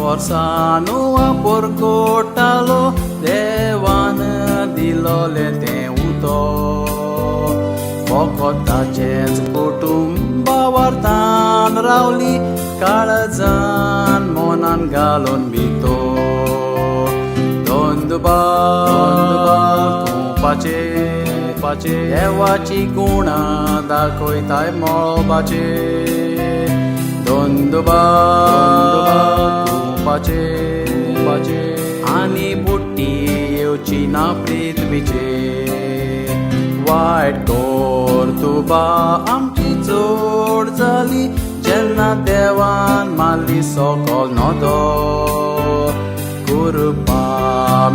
वर्सांनो परगोटालो देवान दिलोलें तें उदक फकत ताचेंच कुटुंब वार्तान रावली काळजान मनान घालून भितर धंदोबाद तुपाचे देवाची गुणां दाखयताय मळबाचे धंदोबाद तुपाचे आनी बुट्टी येवची ना पृथ्वीचेर वायट कर्तुबा आमची चड जाली जेन्ना देवान मारली सकल नदर कृपा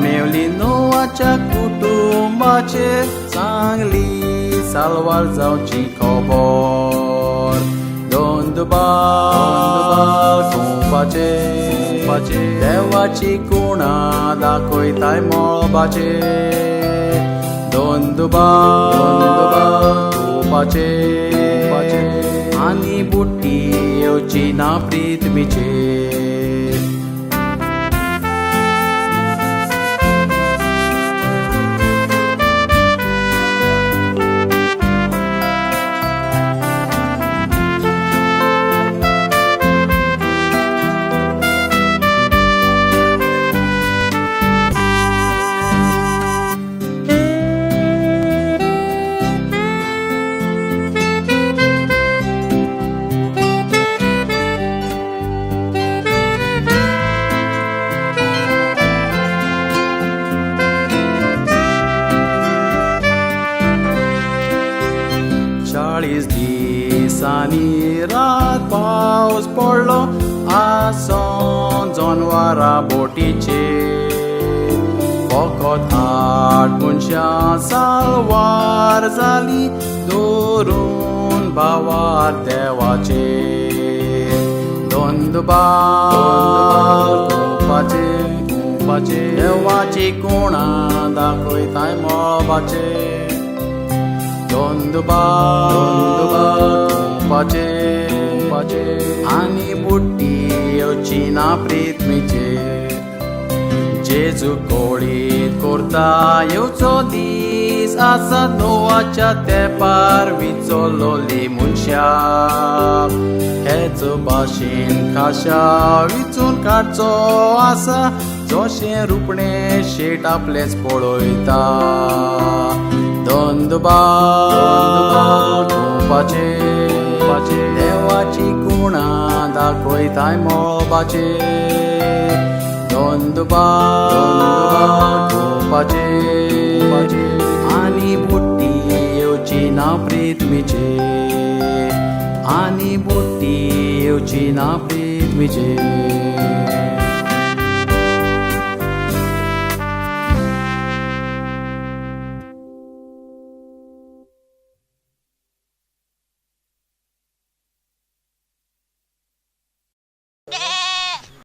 मेवली नोआच्या कुटुंबाचेर चांगली साल्वार जावची खबर धंदोबाद तुपाचे देवाची गुणां दाखयताय मळबाचे धंदोबाद तुपाचे आनी बुट्टी येवची ना पृथ्वीचेर दिसांनी रात पावस पडलो आसोन जनवारां बोटीचेर फकत 8 मनशां साल्वार जाली दवरून भावार देवाचेर धंदोबाद तुपाचे देवाची गुणां दाखयताय मळबाचे धंदोबाद तुपाचे आनी बुट्टी येवची ना पृथ्वीचेर जेजू कोळीत करता येवचो दीस आसा नोआच्या तेंपार विचोलोली मनशाक हेच भाशेन खाशा विचून काडचो आसा जशें रुपणें शेट आपलेंच पळयता धंदोबाद तुपाचे देवाची गुणां दाखयताय मळबाचे धंदोबाद तुपाचे आनी बुट्टी येवची ना पृथ्वीचेर आनी बुट्टी येवची ना पृथ्वीचेर